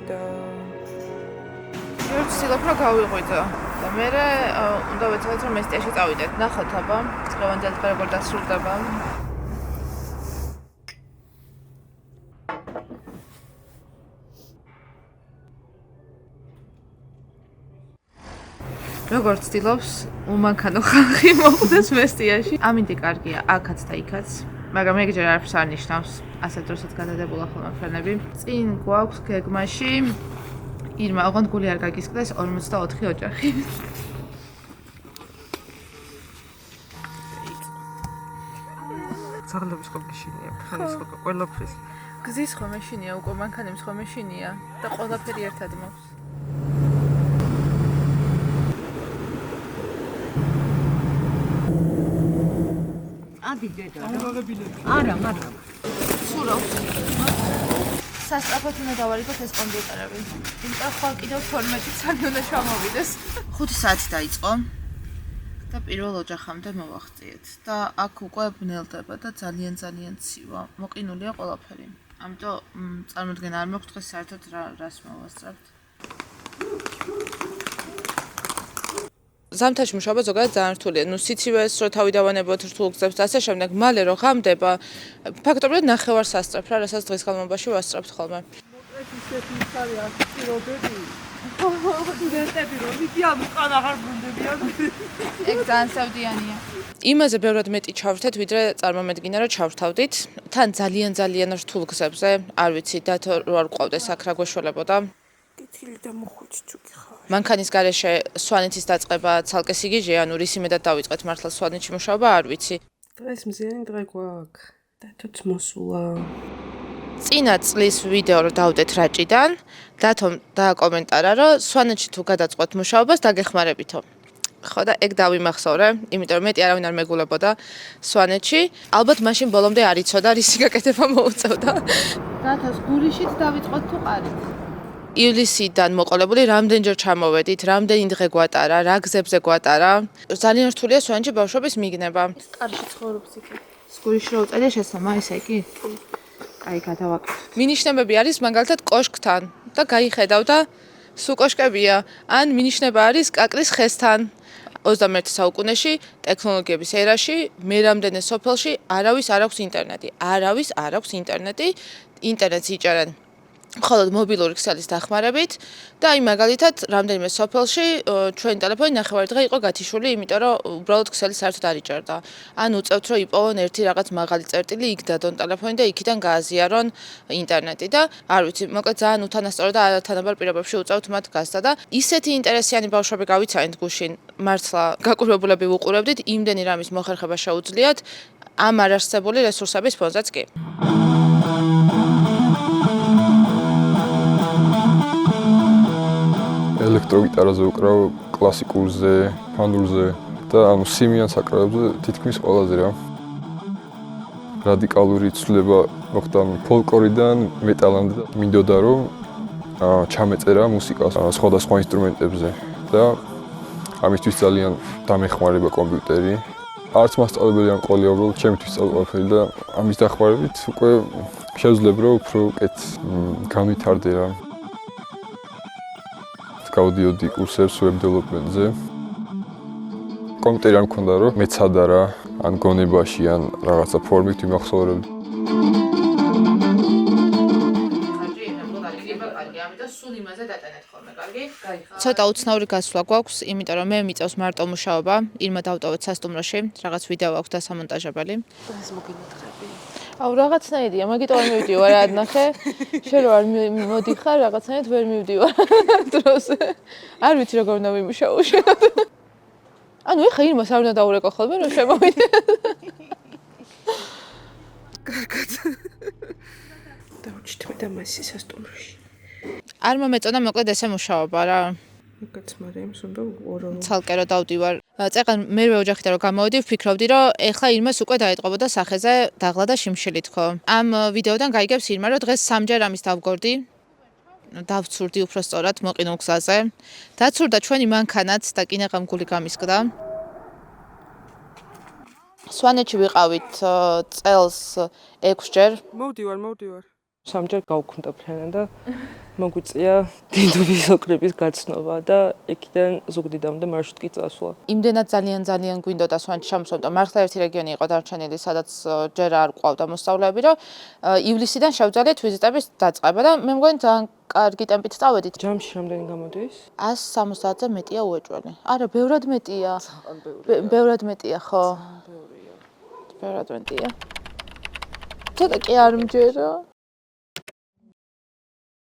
და ვცდილობ რომ გავიღვიძო და მე უნდა ვეცადოთ რომ მესტიაში წავიდეთ. ნახოთ აბა, დღევანდელი დღე როგორ დასრულდება. როგორც ცდილობს უმანქანო ხალხი მოხვდეს მესტიაში. ამინდი კარგია აქაც და იქაც. მაგრამ ეგჯერ არაფერს არ ნიშნავს. ასე დროსაც გადადებულა ხოლმე ფრენები. წინ გვაქვს გეგმაში ირმა, ოღონდ გული არ გაგისკდეს 44 ოჯახი. ძაღლების ხო მეშინია, ფხარის ხო ყველაფრის. გზის ხო მეშინია, უკვე მანქანებს ხო მეშინია და ყველაფერი ერთად მოქვს. ადი დედა. არა, მაგრამ სურავს. სასწრაფოდ უნდა დავარიგოთ ეს კომპიუტერები. იმიტომ ხო კიდევ 12 საათი უნდა ჩამოვიდეს. 5 საათი დაიწყო და პირველ ოჯახამდე მოვახციეთ და აქ უკვე ბნელდება და ძალიან ცივა. მოყინულია ყველაფერი. ამიტომ წარმოდგენა არ მაქვს დღეს საერთოდ რას მოვასწრებთ. ზამთარში მუშაობა ზოგადად ძალიან რთულია. სიცივეს რო თავი დავანებოთ რთულ გზებს და ასე შემდეგ, მალე რო ღამდება, ფაქტობრივად ნახევარ სასწრაფ რა, რასაც დღის განმავლობაში ვასწრაფთ ხოლმე. ისეთი ისარი ასწირობები. სტუდენტები რომ მიდიან უკან აღარ ბრუნდებიან. ეგ ძალიან სევდიანია. იმაზე ბევრად მეტი ჩავრთეთ, ვიდრე წარმომედგინა რომ ჩავრთავდით. თან ძალიან რთულ გზებზე, არ ვიცი, დათო რო არ ყავდეს აქ რა გვეშველებოდა. კითილი და მოხუჩი ჩუქი ხარ. მანქანის გარეშე სვანეთის დაწყება ცალკე სიგიჟე, ანუ რის იმედად დავიწყეთ მართლა სვანეთში მუშაობა, არ ვიცი. დღეს მზიანი დღე გვაქვს. დათოც მოსულა. წინა წლის ვიდეო რო დავდეთ რაჭიდან, დათომ დააკომენტარა, რომ სვანეთში თუ გადაწყვეტ მუშაობას დაგეხმარებითო. ხო და ეგ დავიმახსოვრე, იმიტომ რომ მეტი არავინ არ მეგულებოდა სვანეთში. ალბათ მაშინ ბოლომდე არ იცოდა, რისი გაკეთება მოუწევდა. დათოს გურიშით დავიწყოთ თუ ყარით. ივლისიდან მოყოლებული რამდენჯერ ჩამოვედით, რამდენი დღე გვატარა, რა გზებზე გვატარა. ძალიან რთულია სვანეთში ბავშვობის მიგნება. კარში ცხოვრობს იქ. გურიში რო უწედე შესამა, ესე იგი? აი, გადავაკეთე. მინიშნებები არის მაგალითად კოშკთან და გაიხედავ და სულ კოშკებია. ან მინიშნება არის კაკრის ხესთან. 21 საუკუნეში ტექნოლოგიების ერაში მე რამდენი სოფელში არავის არ აქვს ინტერნეტი. არავის არ აქვს ინტერნეტი. ინტერნეტს იჭერენ მხოლოდ მობილური ქსელის დახმარებით და აი მაგალითად რამდენიმე სოფელში ჩვენი ტელეფონი ნახევარი დღე იყო გათიშული, იმიტომ რომ უბრალოდ ქსელი საერთოდ არ იჭერდა. ან უწევთ რომ იპოვონ ერთი რაღაც მაღალი წერტილი, იქ დადონ ტელეფონი და იქიდან გააზიარონ ინტერნეტი და არ ვიცი, მოკლედ ძალიან უთანასწორო და თანაბარ პირობებში უწევთ მათ გაზდა და ისეთი ინტერესიანი ბავშვები გავიცანით გუშინ, მართლა გაკვირვებულები ვუყურებდით, იმდენი რამის მოხერხება შეუძლიათ ამ არარსებული რესურსების ფონზეც კი. ელექტროგიტარაზე უკრავ, კლასიკურზე, ფანურზე და ანუ სიმიან საკრავებზე თითქმის ყველაზე რა. რადიკალური ცვლილება მოხდა ფოლკლორიდან მეტალამდე და მინდოდა რომ ჩამეწერა მუსიკას სხვადასხვა ინსტრუმენტებზე და ამისთვის ძალიან დამეხმარება კომპიუტერი. არც მასწავლებელი არ მყოლია, უბრალოდ ჩემთვის სწავლყოფილი და ამის დახმარებით უკვე შევძლებ რომ უფრო უკეთ განვითარდე რა. გავდიოდი კურსებს web development-ზე. კომპიუტერი არ მქონდა რომ მეცადა რა, ან გონებაში, ან რაღაცა ფორმით ვიმახსოვრებდი. ცოტა უცნაური გასვლა გვაქვს, იმიტომ რომ მე მიწევს მარტო მუშაობა, ირმა დავტოვეთ სასტუმროში, რაღაც ვიდეო აქვს დასამონტაჟებელი. ეს მოგინახები. აუ რაღაცნაირია, მაგიტო არ მივდივარ რა ნახე. შენ რო არ მოდიხარ, რაღაცნაირად ვერ მივდივარ დროს. არ ვიცი როგორ უნდა ვიმუშაო შენ. ანუ ეხა ირმას არ უნდა დაურეკო ხოლმე რომ შემოვიდე. კარგად. დავჭით და მასი სასტუმროში. არ მომეწონა მოკლედ ესე მუშაობა რა. მაგაც მარიამს უნდა ორო. ცალკე რო დავდივარ. წეღან მერვე ოჯახიდან რო გამოვედი, ვფიქრობდი რომ ეხლა ირმას უკვე დაეტყობოდა სახეზე დაღლა და შიმშილი თქო. ამ ვიდეოდან გაიგებს ირმა რომ დღეს სამჯერ ამის დავგორდი. დავცურდი უფრო სწორად მოყინულ გზაზე. დაცურდა ჩვენი მანქანაც და კინაღამ გული გამისკდა. სვანეთში ვიყავით წელს 6 ჯერ. მოვდივარ. სამჯერ გავუქმდა ფრენა და მოგვიწია დინდობის ოკრების გაცნობა და იქიდან ზუგდიდამდე მარშრუტი წასვლა. იმდენად ძალიან გვინდოდა სვანეთში ჩამოსვლა. მართლა ერთი რეგიონი იყო დარჩენილი, სადაც ჯერ არ ყავდა მოსწავლეები, რომ ივლისიდან შევძალეთ ვიზიტების დაწყება და მე მგონი ძალიან კარგი ტემპით წავედით. ჯამში რამდენი გამოდის? 170-ზე მეტია უეჭველი. არა, ბევრად მეტია. ბევრად მეტია, ხო? ბევრად მეტია. ცოტა კი არ მჯერა.